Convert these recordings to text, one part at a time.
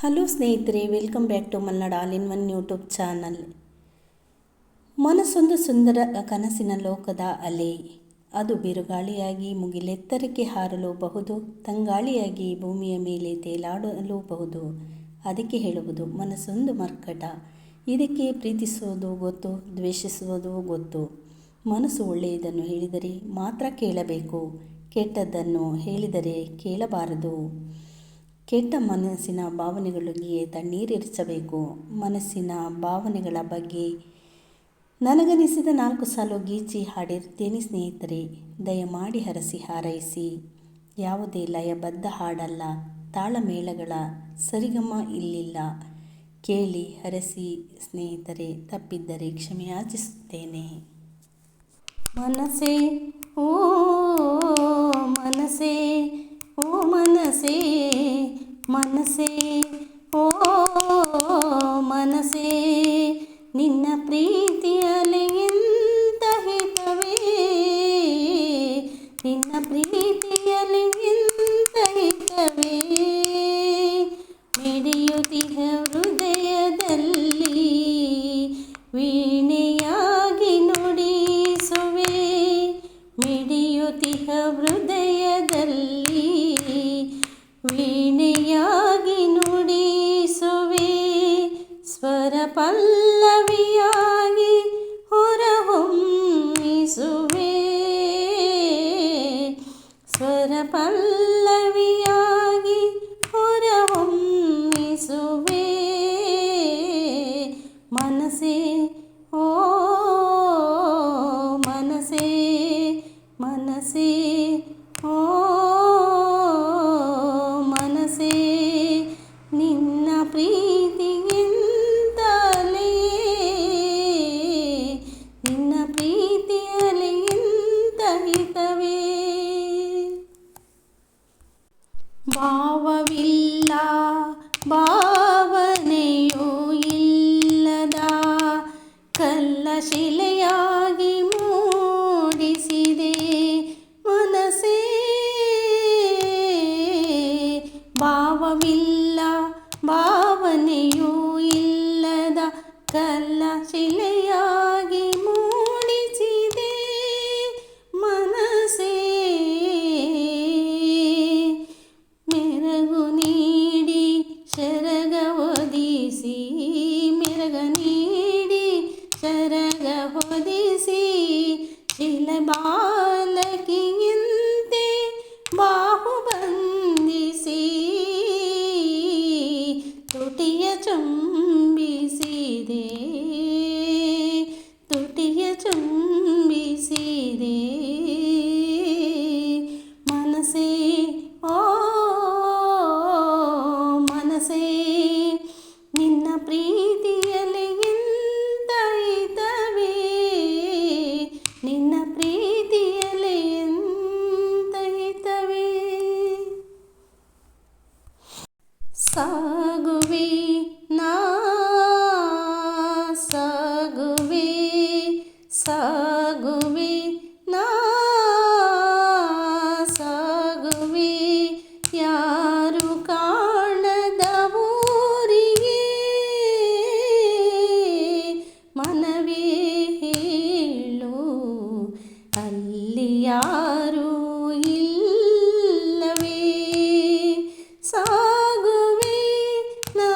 Hello ಸ್ನೇಹಿತರೆ, welcome back to Malnad all in one YouTube channel. ಮನಸ್ಸೊಂದು ಸುಂದರ ಕನಸಿನ ಲೋಕದ ಅಲೆ. ಅದು ಬಿರುಗಾಳಿಯಾಗಿ ಮುಗಿಲೆತ್ತರಕ್ಕೆ ಹಾರಲೂಬಹುದು, ತಂಗಾಳಿಯಾಗಿ ಭೂಮಿಯ ಮೇಲೆ ತೇಲಾಡಲೂಬಹುದು. ಅದಕ್ಕೆ ಹೇಳುವುದು ಮನಸ್ಸೊಂದು ಮರ್ಕಟ. ಇದಕ್ಕೆ ಪ್ರೀತಿಸುವುದು ಗೊತ್ತು, ದ್ವೇಷಿಸುವುದು ಗೊತ್ತು. ಮನಸ್ಸು ಒಳ್ಳೆಯದನ್ನು ಹೇಳಿದರೆ ಮಾತ್ರ ಕೇಳಬೇಕು, ಕೆಟ್ಟದ್ದನ್ನು ಹೇಳಿದರೆ ಕೇಳಬಾರದು. ಕೆಟ್ಟ ಮನಸ್ಸಿನ ಭಾವನೆಗಳಿಗೆ ತಣ್ಣೀರಿರಿಸಬೇಕು. ಮನಸ್ಸಿನ ಭಾವನೆಗಳ ಬಗ್ಗೆ ನನಗನಿಸಿದ 4 ಸಾಲು ಗೀಚಿ ಹಾಡಿರುತ್ತೇನೆ ಸ್ನೇಹಿತರೆ. ದಯಮಾಡಿ ಹರಸಿ ಹಾರೈಸಿ. ಯಾವುದೇ ಲಯಬದ್ಧ ಹಾಡಲ್ಲ, ತಾಳಮೇಳಗಳ ಸರಿಗಮ ಇಲ್ಲಿಲ್ಲ. ಕೇಳಿ ಹರಸಿ ಸ್ನೇಹಿತರೆ. ತಪ್ಪಿದ್ದರೆ ಕ್ಷಮೆಯಾಚಿಸುತ್ತೇನೆ. ಮನಸ್ಸೇ ಓ ಮನಸ್ಸೇ, ಓ ಮನಸ್ಸೇ, ಮನಸ್ಸೇ ಓ ಮನಸ್ಸೇ, ನಿನ್ನ ಪ್ರೀತಿಯಲ್ಲಿ ಎಂತ ಹಿತವೇ, ನಿನ್ನ ಪ್ರೀತಿಯಲ್ಲಿ ಎಂತ ಹಿತವೇ, ಮಿಡಿಯುತ್ತಿಹ ಹೃದಯದಲ್ಲಿ ವೀಣೆಯಾಗಿ ನುಡಿಸುವೆ, ಮಿಡಿಯುತ್ತಿಹ ಹೃದಯದಲ್ಲಿ ವೀಣೆಯಾಗಿ ನುಡಿಸುವೆ, ಸ್ವರ ಪಲ್ಲವಿಯಾಗಿ ಹೊರಹೊಮ್ಮಿಸುವೆ, ಸ್ವರ ಪಲ್ಲವಿಯಾಗಿ ಹೊರಹೊಮ್ಮಿಸುವೆ. ಮನಸ್ಸೇ ಓ ಮನಸ್ಸೇ, ಮನಸ್ಸೇ ಓ ಮನಸ್ಸೇ, ನಿನ್ನ ಪ್ರೀತಿಗಿಂತಲೇ, ನಿನ್ನ ಪ್ರೀತಿಯಲ್ಲಿ ಎಂತ ಹಿತವೇ. ಭಾವವಿಲ್ಲ ಭಾವನೆಯೂ ಇಲ್ಲದ ಕಲ್ಲ ಶಿಲೆಯಾಗಿ ಮೂಡಿಸಿದೆ ಮನಸ್ಸೇ, ಭಾವವಿಲ್ಲ ಭಾವನೆಯೂ ಇಲ್ಲದ ಕಲ್ಲ ಶಿಲೆಯಾಗಿ ಮೂಡಿಸಿದೆ ಮನಸ್ಸೇ, ಮೆರಗು ನೀಡಿ ಶರಗ ಹೊದಿಸಿ, ಮೆರಗ ನೀಡಿ ಶರಗ ಹೊದಿಸಿ, ಶಿಲಬಾಲಕಿಯಂತೆ ಬಾಹು ಬಂಧಿಸಿ, ತುಟಿಯ ಚುಂಬಿಸಿದೆ, ತುಟಿಯ ಚುಂಬಿಸಿದೆ. ಮನಸ್ಸೇ ಓ ಮನಸ್ಸೇ, ನಿನ್ನ ಪ್ರೀತಿಯಲ್ಲಿ ಎಂತ ಹಿತವೇ, ನಿನ್ನ ಪ್ರೀತಿಯಲ್ಲಿ ಎಂತ ಹಿತವೇ. ಸಾಗುವೆ ನಾ ಸಾಗುವೆ, ಸಾಗುವೆ ನಾ ಸಾಗುವೆ, ಯಾರು ಕಾಣದ ಊರಿಗೆ, ಮನವೇ ಹೇಳು ಅಲ್ಲಿ ಯಾರೂ ಇಲ್ಲವೇ. ಸಾಗುವೆ ನಾ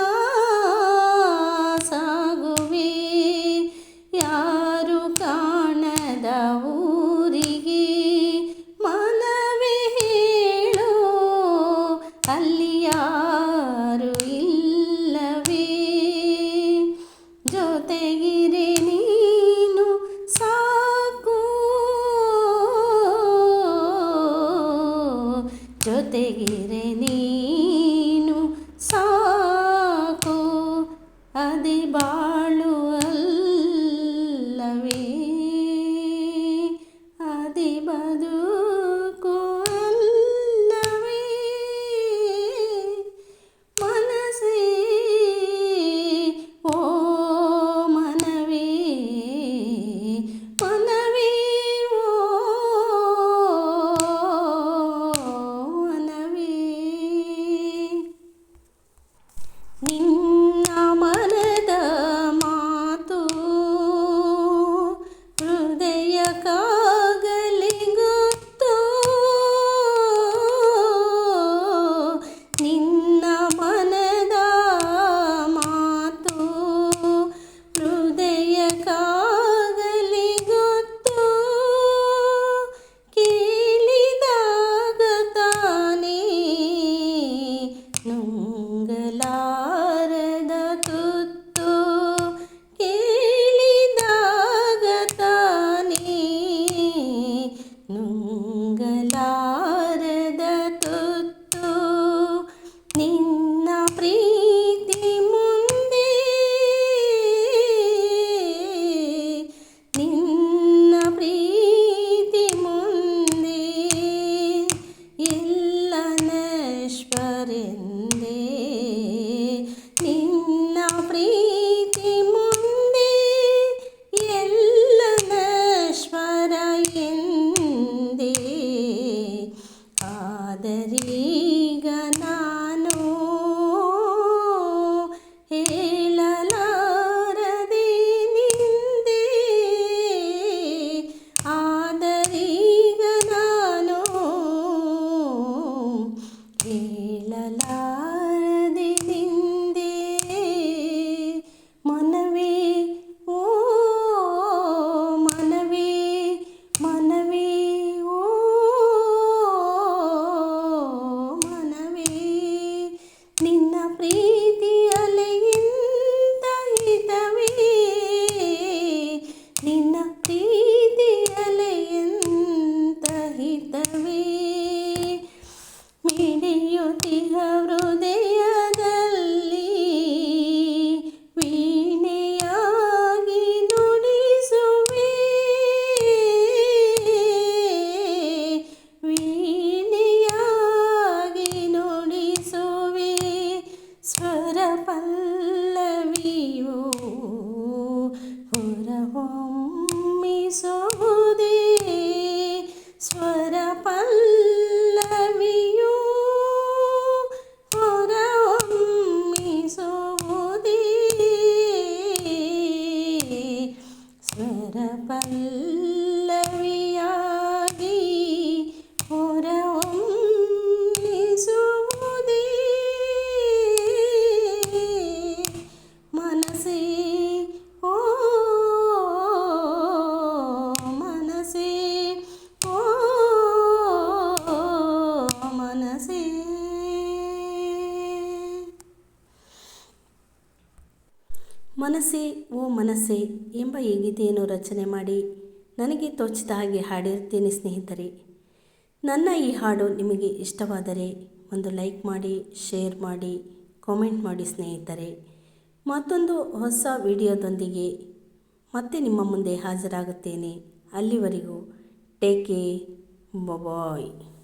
ನಿನ್ನ ಮನದ ಮಾತು ಹೃದಯಕ್ಕಾಗಲಿ ಗೊತ್ತು. ನಿನ್ನ ಮನದ ಮಾತು ಹೃದಯಕ್ಕಾಗಲಿ ಗೊತ್ತು. ಕೇಳಿದಾಗ ತಾನೇ ನುಂಗಲಾರದ ತುತ್ತು. ಕೇಳಿದಾಗ ತಾನೇ ನುಂಗಲಾರದ ತುತ್ತು. ನಿನ್ನ ಪ್ರೀತಿ ಮುಂದೆ ನಿನ್ನ ಪ್ರೀತಿ ಮುಂದೆ ಎಲ್ಲ ನಶ್ವರೆಂದೇ. ನಿನ್ನ ಪ್ರೀತಿ ಮುಂದೆ ಎಲ್ಲ ನಶ್ವರ ಎಂದೇ. ಆದರೀಗ ನಾನು ಹೇಳಲಾರದೆ ನಿಂದೆ. ಆದರೀಗ ನಾನು ಹೇಳಲಾರದೆ ನಿಂದೆ. ಮನವೇ ಓ ಮನವೇ ಮನವೇ ಓ ಮನವೇ. ನಿನ್ನ ಪ್ರೀತಿ ಅಲೆಯಿಂದ ಹಿತವೇ. ನಿನ್ನ ಪ್ರೀತಿ ಅಲೆಯಿಂದ ಹಿತವೇ. ಮಿಡಿಯುತ್ತಿಹ ಹೃದಯದಲ್ಲಿ ವೀಣೆಯಾಗಿ ನುಡಿಸುವೆ. ವೀಣೆಯಾಗಿ ನುಡಿಸುವೆ. ಸ್ವರ ಪಲ್ಲವಿಯು ಹೊರಹೊಮ್ಮಿಸುವುದೇ. ಸ್ವರ ಪಲ್ಲವಿಯು ಹೊರಹೊಮ್ಮಿಸುವುದೇ. ಸ್ವರ ಪಲ್ಲವಿಯಾಗಿ ಹೊರಹೊಮ್ಮಿಸುವುದೇ. ಮನಸ್ಸೇ ಓ ಮನಸ್ಸೇ ಓ ಮನಸ್ಸೇ. ಮನಸ್ಸೇ ಓ ಮನಸ್ಸೇ ಎಂಬ ಈ ಗೀತೆಯನ್ನು ರಚನೆ ಮಾಡಿ ನನಗೆ ತೋಚಿದ ಹಾಗೆ ಹಾಡಿರುತ್ತೇನೆ ಸ್ನೇಹಿತರೆ. ನನ್ನ ಈ ಹಾಡು ನಿಮಗೆ ಇಷ್ಟವಾದರೆ ಒಂದು ಲೈಕ್ ಮಾಡಿ, ಶೇರ್ ಮಾಡಿ, ಕಾಮೆಂಟ್ ಮಾಡಿ ಸ್ನೇಹಿತರೆ. ಮತ್ತೊಂದು ಹೊಸ ವಿಡಿಯೋದೊಂದಿಗೆ ಮತ್ತೆ ನಿಮ್ಮ ಮುಂದೆ ಹಾಜರಾಗುತ್ತೇನೆ. ಅಲ್ಲಿವರೆಗೂ ಟೇಕ್ ಕೇರ್, ಬಾಯ್.